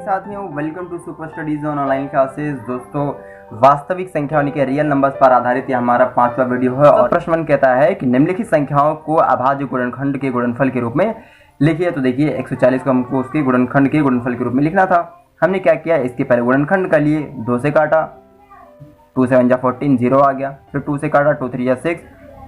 साथियों, welcome to super studies online classes. दोस्तों, वास्तविक संख्या यानी कि रियल नंबर्स पर आधारित यह हमारा 5वां वीडियो है और प्रश्न 1 कहता है कि निम्नलिखित संख्याओं को अभाज्य गुणनखंड के गुणनफल के रूप में लिखिए। तो देखिए 140 को हमको उसके गुणनखंड के गुणनफल के रूप में लिखना था। हमने क्या किया, इसके पहले गुणनखंड का लिए 2 से काटा, 2 7 जा 14, 0 आ गया। फिर 2 से काटा, 2 3 जा 6,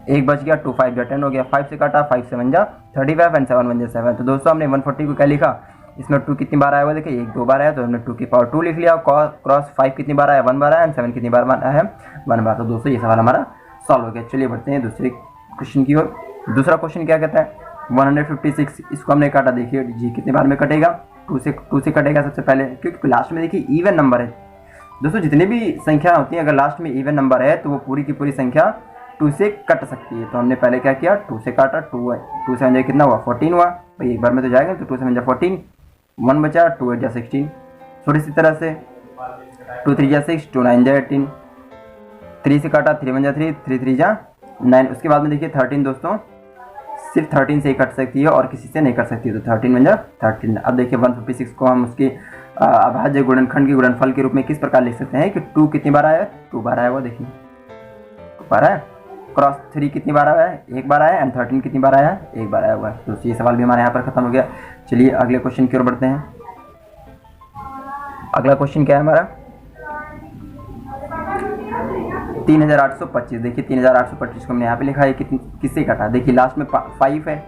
1 बच गया, 2 5 जा 10 हो गया। 5 से काटा, 5 7 जा 35 एंड 7 1 जा 7। तो दोस्तों हमने 140 को क्या लिखा, इसमें 2 कितनी बार आया हुआ देखिए, 1 2 बार आया तो हमने 2 की पावर 2 लिख लिया। क्रॉस 5 कितनी बार आया, 1 बार आया। एंड 7 कितनी बार आया है, 1 बार। तो दोस्तों ये सवाल हमारा सॉल्व हो गया। चलिए बढ़ते हैं दूसरे क्वेश्चन की ओर। दूसरा क्वेश्चन क्या कहता है, 156, इसको हमने काटा। देखिए जी कितनी बार में कटेगा, 2 से कटेगा सबसे पहले, क्योंकि लास्ट में देखिए इवन नंबर है। दोस्तों जितनी भी संख्या होती है, अगर लास्ट में इवन नंबर है तो वो पूरी की पूरी संख्या 2 से कट सकती है। तो हमने पहले क्या किया, 2 से काटा, 2 7 कितना हुआ, 14 हुआ। भाई एक बार में तो जाएगा, तो 2 7 14, 1 बचा, 2 8 जा 16। थोड़ी सी तरह से 2 3 जा 6, 2 9 जा 18। 3 से काटा, 3 1 जा 3, 3 3 जा 9। उसके बाद में देखिए 13 दोस्तों सिर्फ 13 से ही कट सकती है और किसी से नहीं कट सकती है। तो 13 1 जा 13। अब देखिए 156 को हम उसके अभाज्य गुणनखंड के गुणनफल के रूप में किस प्रकार लिख सकते हैं कि 2 कितनी बार आया है, 2 बार आया हुआ। देखिए 2 बार आया। क्रॉस 3 कितनी बार आया है, 1 बार आया। एंड 13 कितनी बार आया है, 1 बार आया हुआ है। तो ये सवाल भी हमारे यहाँ पर खत्म हो गया। चलिए अगले क्वेश्चन की ओर बढ़ते हैं। अगला क्वेश्चन क्या है हमारा, 3825। देखिए 3825 को हमने यहाँ पे लिखा है, किससे कटा। देखिए लास्ट में 5 है,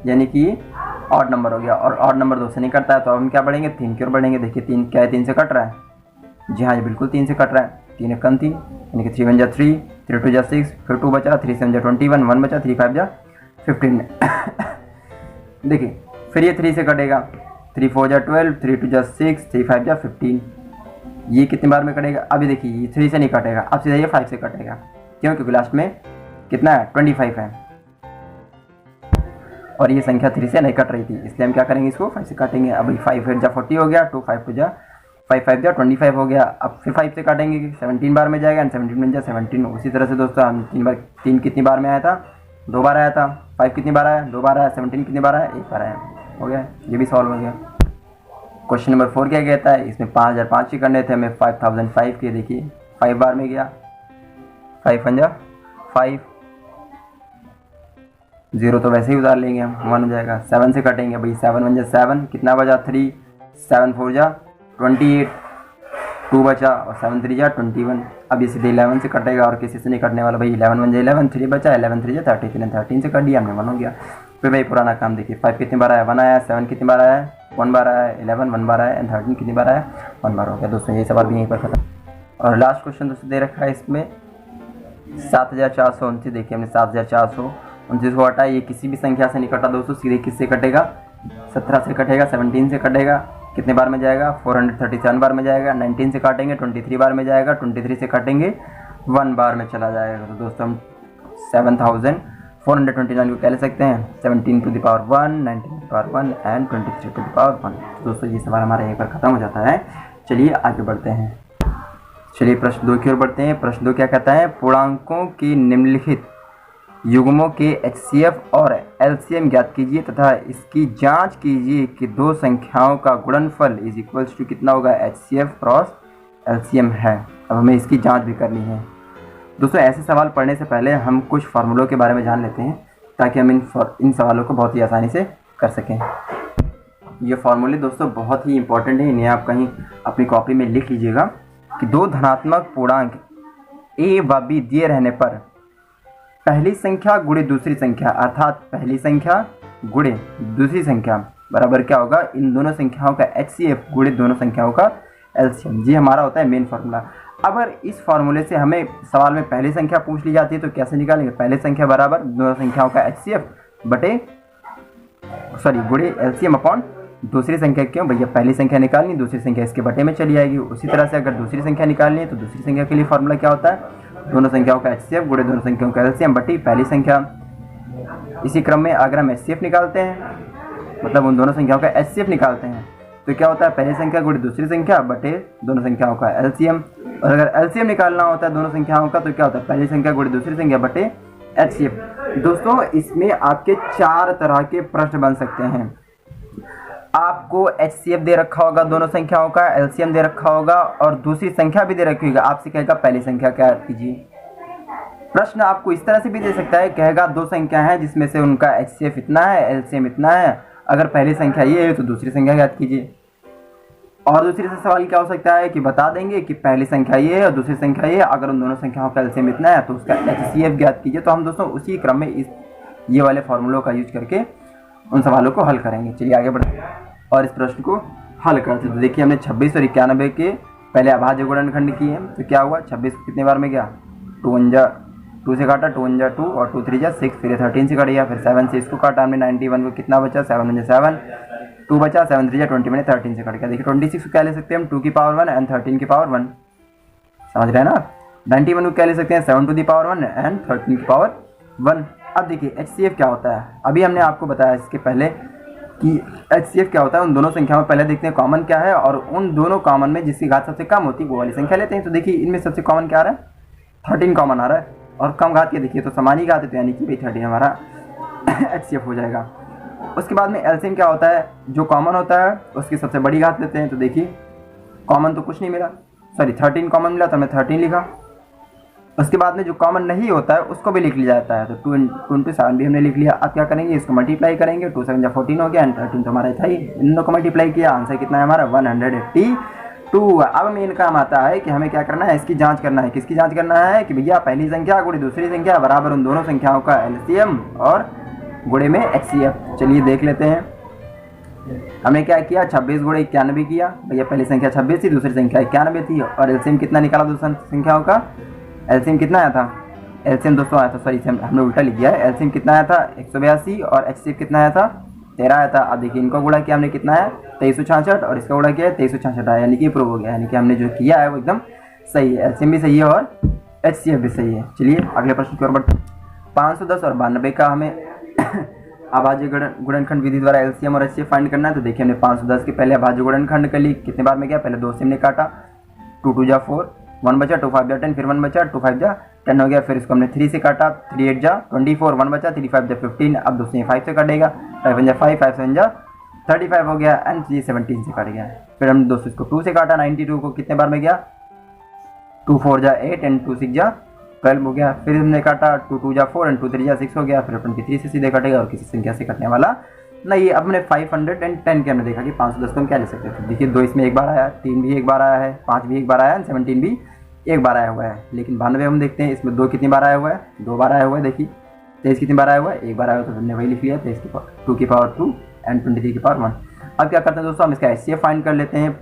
यानी कि ऑड नंबर हो गया, और ऑड नंबर 2 से नहीं कटता है। तो हम क्या बढ़ेंगे, 3 की ओर बढ़ेंगे। देखिए 3 क्या है, 3 से कट रहा है। जी हाँ, ये बिल्कुल 3 से कट रहा है। 3 एक कम 3, यानी कि 3 1 जा 3, 3 2 जा 6, फिर 2 बचा, 3 7 जा 21, 1 बचा, 3 5 जा 15। देखिए फिर ये 3 से कटेगा, 3 4 जा 12, 3 2 जा 6, 3 5 जा 15। ये कितनी बार में कटेगा, अभी देखिए ये 3 से नहीं कटेगा, अब सीधा ये 5 से कटेगा। क्यों, क्योंकि लास्ट में कितना है, 25 है और ये संख्या 3 से नहीं कट रही थी, इसलिए हम क्या करेंगे, इसको 5 से काटेंगे। अभी 5 8 जा 40 हो गया, 2 5 2 जा 5 5 जा 25 हो गया। अब फिर 5 से काटेंगे, 17 बार में जाएगा, 17 में जा 17। उसी तरह से दोस्तों हम 3 कितनी बार में आया था, 2 बार आया था। 5 कितनी बार आया, 2 बार आया। 17 कितनी बार आया, 1 बार आया। हो गया, ये भी सॉल्व हो गया। क्वेश्चन नंबर 4 क्या कहता है, इसमें 5005 ही करने थे हमें, 5005 के। देखिए 5 बार में गया, 5 1 जा 5, 0 तो वैसे ही उतार लेंगे हम, 1 हो जाएगा। 7 से कटेंगे, भाई 7 1 जा 7, कितना बजा 3, 7 4 जा 28, 2 बचा, और 7 3 जा 21। अब ये सीधे 11 से कटेगा और किसी से नहीं कटने वाला। भाई 11 1 जा 11, 3 बचा, 11 3 जा 33, 13 से कट दिया हमने, 1 हो गया। फिर भाई पुराना काम देखिए, 5 कितनी बार आया, 1 आया। 7 कितनी बार आया, 1 बार आया। 11 1 बार आया। एंड 13 कितनी बार आया, 1 बार हो गया। दोस्तों ये सवाल भी यहीं पर खत्म। और लास्ट क्वेश्चन दोस्तों दे रखा है इसमें 7429। देखिए हमने 7429 को हटाया, ये किसी भी संख्या से नहीं कटा दोस्तों, सीधे किससे कटेगा, 17 से कटेगा, 17 से कटेगा। कितने बार में जाएगा, 437 बार में जाएगा। 19 से काटेंगे, 23 बार में जाएगा। 23 से काटेंगे, 1 बार में चला जाएगा। तो दोस्तों हम 7429 को क्या ले सकते हैं, 17 to the power 1, 19 to the power 1 and 23 to the power 1। दोस्तों ये सवाल हमारा यहीं पर खत्म हो जाता है। चलिए आगे बढ़ते हैं। चलिए प्रश्न 2 की ओर बढ़ते हैं। प्रश्न 2 क्या कहता है, पूर्णांकों की निम्नलिखित युग्मों के HCF और LCM ज्ञात कीजिए तथा इसकी जांच कीजिए कि दो संख्याओं का गुणनफल इज इक्वल्स टू कितना होगा, HCF क्रॉस LCM है। अब हमें इसकी जांच भी करनी है। दोस्तों ऐसे सवाल पढ़ने से पहले हम कुछ फार्मूलों के बारे में जान लेते हैं, ताकि हम इन सवालों को बहुत ही आसानी से कर सकें। ये फार्मूले दोस्तों बहुत ही इंपॉर्टेंट है, इन्हें आप कहीं अपनी कॉपी में लिख लीजिएगा कि दो धनात्मक पूर्णांक A व B दिए रहने पर पहली संख्या गुणे दूसरी संख्या, अर्थात पहली संख्या गुणे दूसरी संख्या बराबर क्या होगा, इन दोनों संख्याओं का HCF गुणे दोनों संख्याओं का LCM। जी हमारा होता है मेन फार्मूला। अगर इस फार्मूले से हमें सवाल में पहली संख्या पूछ ली जाती है तो कैसे निकालेंगे, पहली संख्या बराबर दोनों संख्याओं का HCF गुणे LCM अपॉन दूसरी संख्या। क्यों भैया, पहली संख्या निकालनी, दूसरी संख्या इसके बटे में चली आएगी। उसी तरह से अगर दूसरी संख्या निकालनी है तो दूसरी संख्या के लिए फार्मूला क्या होता है, दोनों संख्याओं का HCF गुणे दोनों संख्याओं का LCM बटी पहली संख्या। इसी क्रम में अगर हम HCF निकालते हैं, मतलब उन दोनों संख्याओं का HCF निकालते हैं, तो क्या होता है, पहली संख्या गुणे दूसरी संख्या बटे दोनों संख्याओं का LCM। और अगर LCM निकालना होता है दोनों संख्याओं का, तो क्या होता है, पहली संख्या गुणे दूसरी संख्या बटे HCF। दोस्तों इसमें आपके 4 तरह के प्रश्न बन सकते हैं। आपको HCF दे रखा होगा, दोनों संख्याओं का LCM दे रखा होगा और दूसरी संख्या भी दे रखी होगी। आपसे कहेगा पहली संख्या क्या कीजिए। प्रश्न आपको इस तरह से भी दे सकता है, कहेगा दो संख्या है जिसमें से उनका HCF इतना है, LCM इतना है, अगर पहली संख्या ये है तो दूसरी संख्या ज्ञात कीजिए। और दूसरी से सवाल क्या हो सकता है कि बता देंगे कि पहली संख्या ये है और दूसरी संख्या ये है, अगर उन दोनों संख्याओं का LCM इतना है तो उसका HCF ज्ञात कीजिए। तो हम दोस्तों उसी क्रम में ये वाले फॉर्मूलों का यूज करके उन सवालों को हल करेंगे। चलिए आगे बढ़ते हैं और इस प्रश्न को हल करते हैं। तो देखिए हमने 26 और 91 के पहले अभाज्य गुणनखंड किए, तो क्या हुआ 26 कितने बार में गया 2 से काटा, 2 1 2 और 2 3 6, फिर 13 से कट गया, फिर 7 से इसको काटा हमने 91 को, कितना बचा 7 7 2 बचा, 7 3 20 मैंने 13 से कट गया। देखिए 26 को क्या ले सकते हैं हम 2 की पावर 1 एंड 13 की पावर 1, समझ रहे हैं ना। 91 को क्या ले सकते हैं 7 टू दी पावर 1 एंड 13 की पावर 1। अब देखिए HCF क्या होता है, अभी हमने आपको बताया इसके पहले कि HCF क्या होता है। उन दोनों संख्याओं में पहले देखते हैं कॉमन क्या है और उन दोनों कॉमन में जिसकी घात सबसे कम होती है वो वाली संख्या लेते हैं। तो देखिए इनमें सबसे कॉमन क्या आ रहा है 13 कॉमन आ रहा है और कम घात के देखिए तो समान ही घात है, तो यानी कि भाई 13 हमारा HCF हो जाएगा। उसके बाद में LCM क्या होता है, जो कॉमन होता है उसकी सबसे बड़ी घात लेते हैं। तो देखिए कॉमन तो कुछ नहीं मिला, सॉरी 13 कॉमन मिला तो हमने 13 लिखा। उसके बाद में जो कॉमन नहीं होता है उसको भी लिख लिया जाता है, तो 2 into 7 भी हमने लिख लिया। अब क्या करेंगे इसको मल्टीप्लाई करेंगे, 2 7 14 हो गया एंड 13 तो हमारा था ही, इन दोनों को मल्टीप्लाई किया, आंसर कितना है हमारा 182। अब मेन काम आता है कि हमें क्या करना है, इसकी जांच करना है। किसकी जांच करना है कि भैया पहली संख्या गुणे दूसरी संख्या बराबर उन दोनों संख्याओं का LCM और गुणे में HCF। चलिए देख लेते हैं हमने क्या किया 26 गुणे 91 किया, भैया पहली संख्या 26 थी, दूसरी संख्या 91 थी और LCM कितना निकाला दूसरी संख्याओं का, LCM कितना आया था, LCM दोस्तों आया था, सॉरी हमने उल्टा लिख दिया है, LCM कितना आया था 182 और HCF कितना आया था 13 आया था। अब देखिए इनको गुणा किया हमने कितना है 2366 और इसका गुणा किया है 2366 आया, यानी कि प्रूव हो गया, यानी कि हमने जो किया है वो एकदम सही है, LCM भी सही है और HCF भी सही है। चलिए अगले प्रश्न की ओर बढ़ते हैं। 510 और 92 का हमें अभाज्य गुणनखंड विधि द्वारा LCM और HCF फाइंड करना है। तो देखिए हमने 510 के पहले अभाज्य गुणनखंड कर ली, कितने बार में गया, पहले 2 से हमने काटा, 2 2 जा 4, 1 बचा, 2 5 जा 10, फिर 1 बचा, 2 5 जा 10 हो गया, फिर इसको हमने 3 से काटा, 3 8 जा 24, 1 बचा, 3 5 जा 15, अब दूसरे 5 से कटेगा, 5 1 जा 5, 5 7 जा 35 हो गया एंड 3 17 से कट गया। फिर हमने दोस्तों इसको 2 से काटा, 92 को कितने बार में गया 2 4 जा 8 एंड 2 6 जा 12 हो गया, फिर हमने काटा 2 2 जा 4 एंड 2 3 जा 6 हो गया, फिर 23 से सीधे कटेगा और किसी संख्या से कटने वाला नहीं। अब हमने 510 के हमने देखा कि 510 को हम क्या ले सकते थे। देखिए 2 इसमें एक बार आया, 3 भी एक बार आया है, 5 भी एक बार आया है, 17 भी एक बार आया हुआ है, लेकिन 92 हम देखते हैं इसमें 2 कितनी बार आया हुआ है, 2 बार आया हुआ है। देखिए 23 कितनी बार आया हुआ है, एक बार आया हुआ, तो हमने वही लिख लिया 23 की पावर 2 की पावर 2 एंड 23 की पावर 1। अब क्या करते हैं दोस्तों, हम इसका HCF फाइंड कर लेते हैं।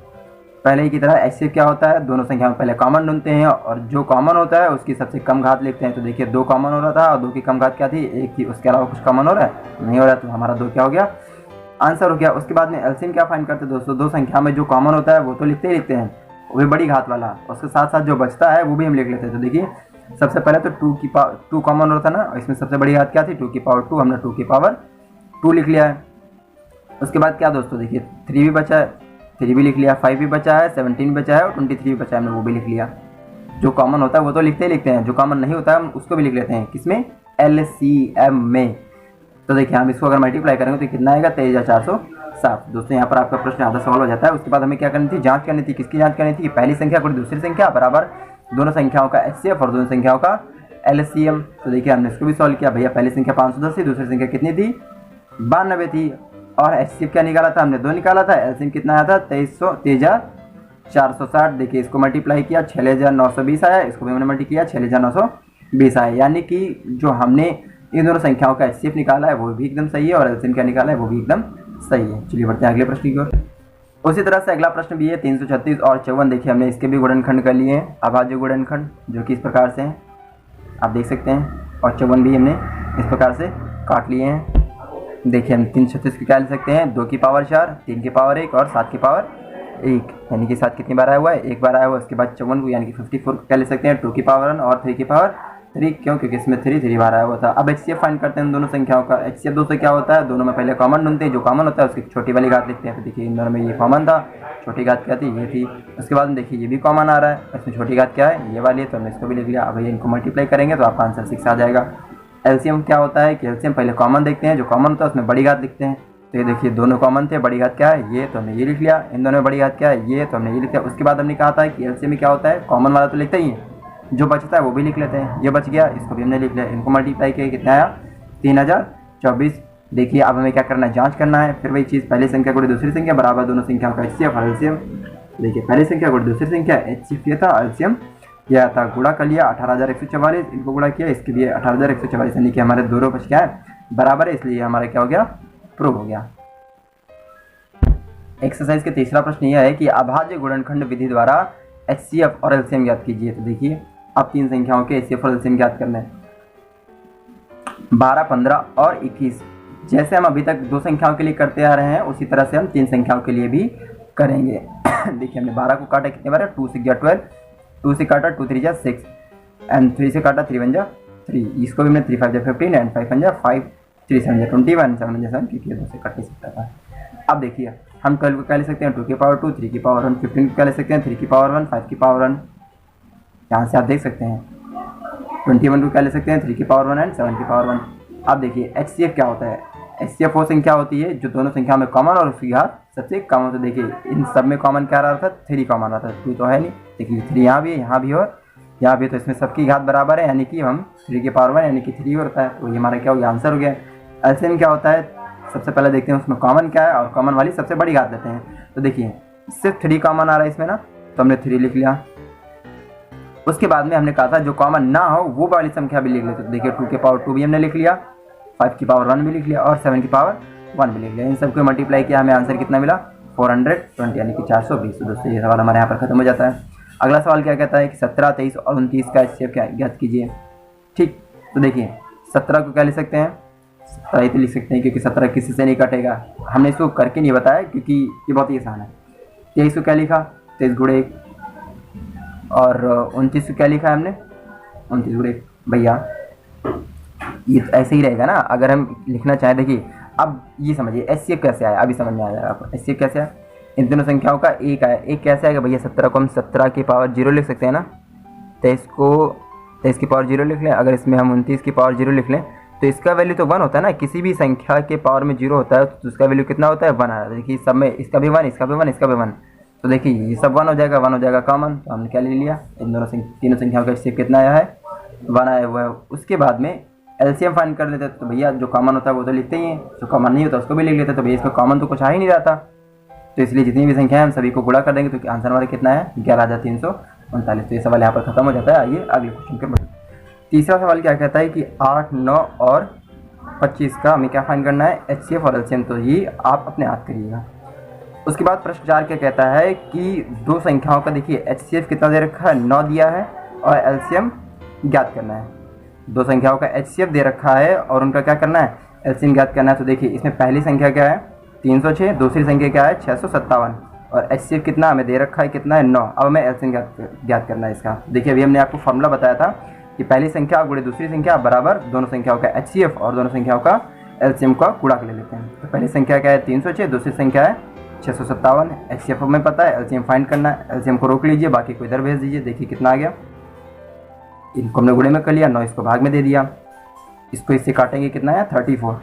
पहले ही की तरह HCF क्या होता है, दोनों संख्याओं में पहले कॉमन ढूंढते हैं और जो कॉमन होता है उसकी सबसे कम घात लिखते हैं। तो देखिए 2 कॉमन हो रहा था और 2 की कम घात क्या थी, 1 थी, उसके अलावा कुछ कॉमन हो रहा है नहीं हो रहा, तो हमारा 2 क्या हो गया आंसर हो गया। उसके बाद में LCM क्या फाइंड करते हैं दोस्तों, दो संख्या में जो कॉमन होता है वो तो लिखते ही लिखते हैं, वो भी बड़ी घात वाला, उसके साथ साथ जो बचता है वो भी हम लिख लेते हैं। तो देखिए सबसे पहले तो 2 की पावर 2 कॉमन होता है ना, इसमें सबसे बड़ी घात क्या थी 2 की पावर 2, हमने 2 की पावर 2 लिख लिया है। उसके बाद क्या दोस्तों देखिए 3 भी बचा है, 3 भी लिख लिया, 5 भी बचा है, 17 भी बचा है और 23 भी बचा है, हमने वो भी लिख लिया। जो कॉमन होता है वो तो लिखते ही लिखते हैं, जो कॉमन नहीं होता है हम उसको भी लिख लेते हैं, किसमें LCM में। तो देखिए हम इसको अगर मल्टीप्लाई करेंगे तो कितना आएगा 23407। दोस्तों यहाँ पर आपका प्रश्न आधा सवाल हो जाता है। उसके बाद हमें क्या करनी थी, जांच करनी थी, किसकी जांच करनी थी कि पहली संख्या गुणे दूसरी संख्या बराबर दोनों संख्याओं का HCF और दोनों संख्याओं का LCM। तो देखिए हमने इसको भी सॉल्व किया, भैया पहली संख्या 510 थी, दूसरी संख्या कितनी थी 92 थी और HCF क्या निकाला था हमने 2 निकाला था, LCM कितना आया था 23460। देखिए इसको मल्टीप्लाई किया 6920 आया, इसको भी हमने मल्टीप्लाई किया 6920 आया, यानी कि जो हमने इन दोनों संख्याओं का HCF निकाला है वो भी एकदम सही है और LCM क्या निकाला है वो भी एकदम सही है। चलिए बढ़ते हैं अगले प्रश्न की ओर। उसी तरह से अगला प्रश्न भी है 336 और 54। देखिए हमने इसके भी गुणनखंड कर लिए हैं, अभाज्य गुणनखंड, जो कि इस प्रकार से हैं आप देख सकते हैं, और 54 भी हमने इस प्रकार से काट लिए हैं। देखिए हम 336 की क्या ले सकते हैं 2 की पावर 4, 3 की पावर 1 और 7 की पावर 1, यानी कि 7 कितनी बार आया हुआ है, एक बार आया हुआ है। उसके बाद 54 को यानी कि 54 क्या ले सकते हैं 2 की पावर 1 और 3 की पावर 3, क्यों, क्योंकि इसमें 3 बार आया हुआ था। अब HCF फाइंड करते हैं दोनों संख्याओं का। HCF दोस्तों क्या होता है, दोनों में पहले कॉमन ढूंढते हैं, जो कॉमन होता है उसकी छोटी वाली घात लिखते हैं। तो देखिए इन दोनों में ये कॉमन था, छोटी घात क्या थी ये थी। उसके बाद देखिए ये भी कॉमन आ रहा है, इसमें छोटी घात क्या है ये वाली है, तो हमने इसको भी लिख लिया। अब ये इनको मल्टीप्लाई करेंगे तो आपका आंसर 6 आ जाएगा। LCM क्या होता है कि LCM पहले कॉमन देखते हैं, जो कॉमन होता है उसमें बड़ी घात लिखते हैं। तो ये देखिए दोनों कॉमन थे, बड़ी घात क्या है ये, तो हमने ये लिख लिया। इन दोनों में बड़ी घात क्या है ये, तो हमने ये लिख लिया। उसके बाद हमने कहा था कि एलसीएम में क्या होता है, कॉमन वाला तो लिखते ही है, जो बचता है वो भी लिख लेते हैं। ये बच गया, इसको भी हमने लिख लिया। इनको मल्टीप्लाई किया कितना आया 3024। देखिए अब हमें क्या करना है, जांच करना है। फिर वही चीज़, पहली संख्या गुणे दूसरी संख्या बराबर दोनों संख्याओं का एचसीएफ और एलसीएम। देखिए पहली संख्या गुणे दूसरी संख्या, एचसीएफ ये था, एलसीएम यह था। गुणा कर लिया 18144, इनको गुणा किया, इसके भी 18144, यानी कि हमारे दोनों बच क्या है बराबर है, इसलिए हमारा क्या हो गया, प्रूव हो गया। एक्सरसाइज के तीसरा प्रश्न यह है कि अभाज्य गुणनखंड विधि द्वारा एचसीएफ और एलसीएम ज्ञात कीजिए। तो देखिए अब तीन संख्याओं के एचसीएफ और एलसीएम ज्ञात करना है, 12, 15 और 21। जैसे हम अभी तक दो संख्याओं के लिए करते आ रहे हैं उसी तरह से हम तीन संख्याओं के लिए भी करेंगे। देखिए हमने 12 को काटा कितने बार है, 2 6 12, 2 से काटा 2 3 6 एंड 3 से काटा 3 1 3। इसको भी हमने 3 5 15 एंड 5 1 5, 3 7 21, 7 7, क्योंकि 2 से कट नहीं सकता था। अब देखिए हम 12 को क्या ले सकते हैं, 2 की पावर 2, 3 की पावर 1, 15 को क्या ले सकते हैं, 3 की पावर 1, 5 की पावर 1। यहाँ से आप देख सकते हैं 21 को क्या ले सकते हैं, 3 की पावर 1 एंड 7 की पावर 1। अब देखिए एचसीएफ क्या होता है, एचसीएफ वो संख्या होती है जो दोनों संख्या में कॉमन और उसकी घात सबसे कम होता है। देखिए इन सब में कॉमन क्या रहा था, 3 कॉमन रहा था, 2 तो है नहीं। देखिए 3 यहाँ भी है, यहाँ भी हो, यहाँ भी, तो इसमें सबकी घात बराबर है, यानी कि हम 3 की पावर 1 यानी कि 3 होता है। तो ये हमारा क्या हो गया, आंसर हो गया। एलसीएम क्या होता है, सबसे पहले देखते हैं उसमें कॉमन क्या है और कॉमन वाली सबसे बड़ी घात लेते हैं। तो देखिए सिर्फ 3 कॉमन आ रहा है इसमें ना, तो हमने 3 लिख लिया। उसके बाद में हमने कहा था जो कॉमन ना हो वो वाली संख्या भी लिख लेते। तो देखिए 2 की पावर 2 भी हमने लिख लिया, 5 की पावर 1 भी लिख लिया और 7 की पावर 1 भी लिख लिया। इन सबको मल्टीप्लाई किया, हमें आंसर कितना मिला, 420 यानी कि 420। तो दोस्तों ये सवाल हमारे यहाँ पर खत्म हो जाता है। अगला सवाल क्या कहता है कि 17, 23 और 29 का एचसीएफ क्या ज्ञात कीजिए। ठीक, तो देखिए 17 को क्या लिख सकते हैं, 17 तो लिख सकते हैं क्योंकि 17 किसी से नहीं कटेगा। हमने इसको करके नहीं बताया क्योंकि ये बहुत ही आसान है। 23 को क्या लिखा, 23 गुणे 1, और 29 को क्या लिखा है हमने, 29 गुणे 1। भैया ये तो ऐसे ही रहेगा ना अगर हम लिखना चाहें। देखिए अब ये समझिए एचसीएफ कैसे आया, अभी समझ में आ जाएगा आपको एचसीएफ कैसे आया। इन दोनों संख्याओं का एक आया, एक कैसे आएगा भैया, 17 को हम 17 की पावर 0 लिख सकते हैं ना, 23 को 23 की पावर 0 लिख लें। अगर इसमें हम 29 की पावर 0 लिख लें तो इसका वैल्यू तो 1 होता है ना, किसी भी संख्या के पावर में 0 होता है तो उसका वैल्यू कितना होता है, 1 आ रहा है। देखिए सब में इसका भी 1, इसका भी 1, इसका भी 1, तो देखिए ये सब 1 हो जाएगा, 1 हो जाएगा कॉमन। तो हमने क्या ले लिया, इन दोनों तीनों संख्याओं का एचसीएफ कितना आया है, 1 आया हुआ है। उसके बाद में एलसीएम फाइंड कर लेते हैं। तो भैया जो कॉमन होता है वो तो लिखते ही हैं, जो कॉमन नहीं होता उसको भी लिख लेते हैं। तो भैया इसमें कॉमन तो कुछ आ ही नहीं रहता, तो इसलिए जितनी भी संख्या है हम सभी को गुणा कर देंगे। तो आंसर हमारा कितना है, 11,339। तो ये सवाल यहाँ पर खत्म हो जाता है। आइए अगले क्वेश्चन के बढ़ते। तीसरा सवाल क्या कहता है कि 8, 9 और 25 का हमें क्या फाइंड करना है, एचसीएफ और एलसीएम। तो ये आप अपने हाथ करिएगा। उसके बाद प्रश्न 4 क्या कहता है कि दो संख्याओं का देखिए एचसीएफ कितना दे रखा है, 9 दिया है, और एलसीएम ज्ञात करना है। दो संख्याओं का एचसीएफ दे रखा है और उनका क्या करना है, एलसीएम ज्ञात करना है। तो देखिए इसमें पहली संख्या क्या है, 306, दूसरी संख्या क्या है, 657, और एचसीएफ कितना हमें दे रखा है, कितना है, 9। अब हमें एलसीएम ज्ञात करना है इसका। देखिए अभी हमने आपको फॉर्मूला बताया था कि पहली संख्या गुणे दूसरी संख्या बराबर दोनों संख्याओं का एचसीएफ और दोनों संख्याओं का एलसीएम का गुणा कर लेते हैं। तो पहली संख्या क्या है, 306, दूसरी संख्या है 657। एचसीएफ हमें पता है, एलसीएम फाइंड करना है। एलसीएम को रोक लीजिए, बाकी को इधर भेज दीजिए। देखिए कितना आ गया, इनको हमने गुणे में कर लिया, 9 इसको भाग में दे दिया। इसको इससे काटेंगे कितना है, 34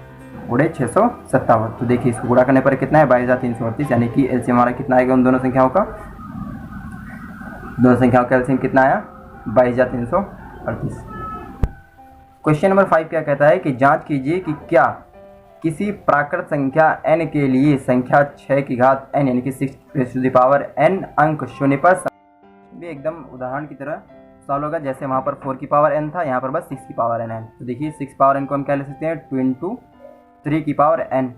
गुणे 657। तो देखिए इसको गुणा करने पर कितना है, 22,338, यानी कि एलसीएम हमारा कितना आएगा उन दोनों संख्याओं का, दोनों संख्याओं का एलसीएम कितना आया, 22,338। क्वेश्चन नंबर 5 क्या कहता है कि जांच कीजिए कि क्या किसी प्राकृत संख्या n के लिए संख्या 6 की घात n यानी कि 6n अंक शून्य पर भी एकदम उदाहरण की तरह सॉल्व होगा। जैसे वहाँ पर 4 की पावर n था, यहाँ पर बस 6 की पावर n है। तो देखिए 6 पावर n को हम क्या ले सकते हैं, 2 इंटू 3 की पावर n।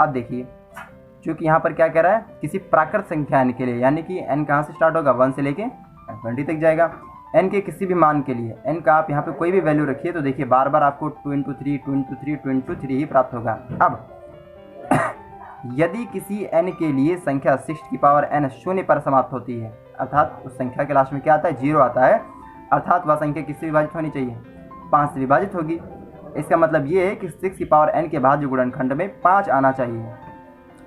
अब देखिए चूँकि यहाँ पर क्या कह रहा है, किसी प्राकृत संख्या n के लिए, यानी कि n कहाँ से स्टार्ट होगा, 1 से लेके 20 तक जाएगा। n के किसी भी मान के लिए n का आप यहाँ पे कोई भी वैल्यू रखिए तो देखिए बार बार आपको 2 इंटू 3, 2 इंटू 3, 2 इंटू 3 ही प्राप्त होगा। अब यदि किसी n के लिए संख्या 6 की पावर n शून्य पर समाप्त होती है, अर्थात उस संख्या के लास्ट में क्या आता है, 0 आता है, अर्थात वह संख्या किससे विभाजित होनी चाहिए, 5 से विभाजित होगी। इसका मतलब ये है कि 6 की पावर n के बाद जो गुणनखंड में 5 आना चाहिए,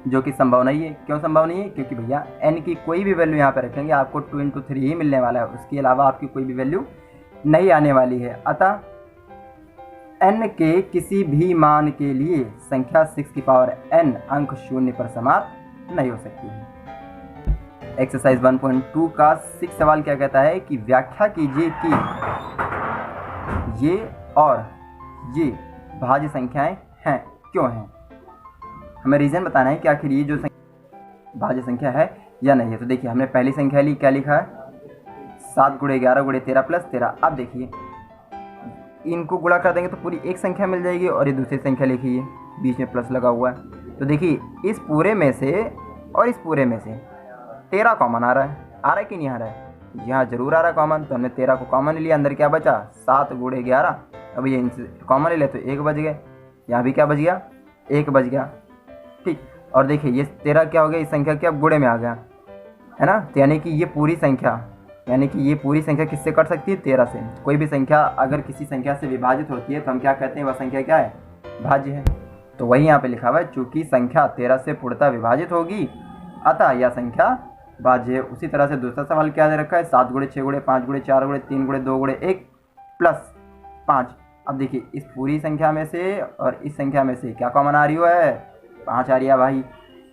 जो कि संभव नहीं है। क्यों संभव नहीं है, क्योंकि भैया n की कोई भी वैल्यू यहाँ पे रखेंगे आपको 2 इंटू 3 ही मिलने वाला है, उसके अलावा आपकी कोई भी वैल्यू नहीं आने वाली है। अतः n के किसी भी मान के लिए संख्या 6 की पावर n अंक शून्य पर समाप्त नहीं हो सकती है। एक्सरसाइज 1.2 का 6 सवाल क्या कहता है कि व्याख्या कीजिए कि ये और ये भाज्य संख्याएं हैं, क्यों हैं। हमें रीज़न बताना है कि आखिर ये जो भाज्य संख्या है या नहीं है। तो देखिए हमने पहली संख्या ली, क्या लिखा है 7 × 11 × 13 + 13। अब देखिए इनको गुणा कर देंगे तो पूरी एक संख्या मिल जाएगी और ये दूसरी संख्या लिखी है, बीच में प्लस लगा हुआ है। तो देखिए इस पूरे में से और इस पूरे में से 13 कॉमन आ रहा है कि नहीं आ रहा है? यहाँ जरूर आ रहा है कॉमन, तो हमने 13 को कॉमन लिया, अंदर क्या बचा 7 × 11। अब ये इनसे कॉमन ले तो 1 बच गए, यहाँ भी क्या बच गया 1 बच गया, ठीक। और देखिए ये 13 क्या हो गया, इस संख्या क्या गुणे में आ गया, है ना। तो यानी कि ये पूरी संख्या किससे कट सकती है 13 से। कोई भी संख्या अगर किसी संख्या से विभाजित होती है तो हम क्या कहते हैं, वह संख्या क्या है भाज्य है। तो वही यहाँ पे लिखा हुआ है, चूँकि संख्या 13 से पूर्णतः विभाजित होगी अतः यह संख्या भाज्य है। उसी तरह से दूसरा सवाल क्या दे रखा है 7 × 6 × 5 × 4 × 3 × 2 × 1 + 5। अब देखिए इस पूरी संख्या में से और इस संख्या में से क्या कॉमन आ रही है 5 आ रही है भाई।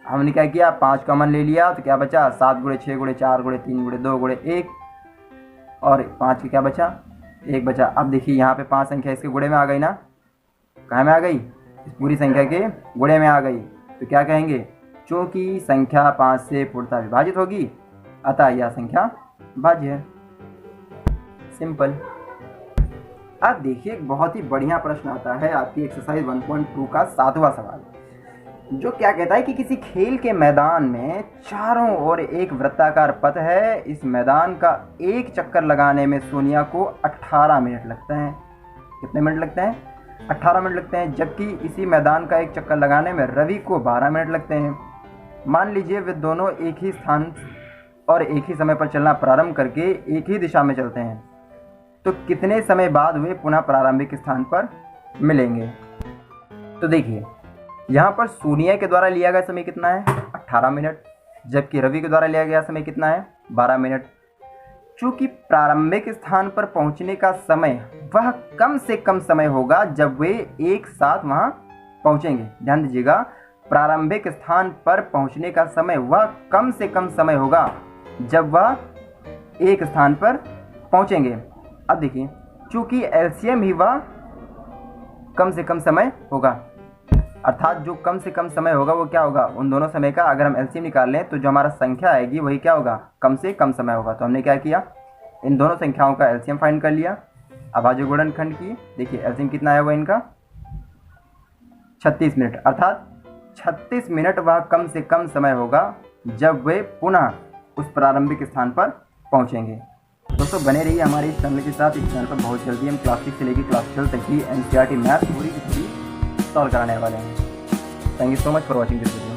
हमने क्या किया 5 कॉमन ले लिया, तो क्या बचा 7 × 6 × 4 × 3 × 2 × 1 और 5 क्या बचा 1 बचा। अब देखिए यहाँ पे 5 संख्या इसके गुणे में आ गई ना, कहाँ में आ गई, इस पूरी संख्या के गुणे में आ गई। तो क्या कहेंगे, चूँकि संख्या 5 से पूर्णतः विभाजित होगी अतः यह संख्या भाज्य है। सिंपल। अब देखिए एक बहुत ही बढ़िया प्रश्न आता है आपकी एक्सरसाइज 1.2 का 7वां सवाल, जो क्या कहता है कि किसी खेल के मैदान में चारों ओर एक वृत्ताकार पथ है। इस मैदान का एक चक्कर लगाने में सोनिया को 18 मिनट लगते हैं। कितने मिनट लगते हैं 18 मिनट लगते हैं। जबकि इसी मैदान का एक चक्कर लगाने में रवि को 12 मिनट लगते हैं। मान लीजिए वे दोनों एक ही स्थान और एक ही समय पर चलना प्रारंभ करके एक ही दिशा में चलते हैं, तो कितने समय बाद वे पुनः प्रारंभिक स्थान पर मिलेंगे। तो देखिए यहाँ पर सोनिया के द्वारा लिया गया समय कितना है 18 मिनट, जबकि रवि के द्वारा लिया गया समय कितना है 12 मिनट। चूँकि प्रारंभिक स्थान पर पहुँचने का समय वह कम से कम समय होगा जब वे एक साथ वहाँ पहुँचेंगे। ध्यान दीजिएगा, प्रारंभिक स्थान पर पहुँचने का समय वह कम से कम समय होगा जब वह एक स्थान पर पहुँचेंगे। अब देखिए चूँकि एलसीएम ही वह कम से कम समय होगा, अर्थात जो कम से कम समय होगा वो क्या होगा, उन दोनों समय का अगर हम एलसीएम निकाल लें तो जो हमारा संख्या आएगी वही क्या होगा, कम से कम समय होगा। तो हमने क्या किया, इन दोनों संख्याओं का एलसीएम फाइंड कर लिया। अभाज्य गुणनखंड की देखिए एलसीएम कितना आया हुआ इनका 36 मिनट, अर्थात 36 मिनट वह कम से कम समय होगा जब वे पुनः उस प्रारंभिक स्थान पर पहुँचेंगे। दोस्तों बने रहिए हमारे इस चैनल के साथ। इस चैनल पर बहुत जल्दी हम क्लास 6 से लेकर क्लास 12 तक की एनसीईआरटी मैथ पूरी की पूरी सॉल्व कराने वाले हैं। Thank you so much for watching this video.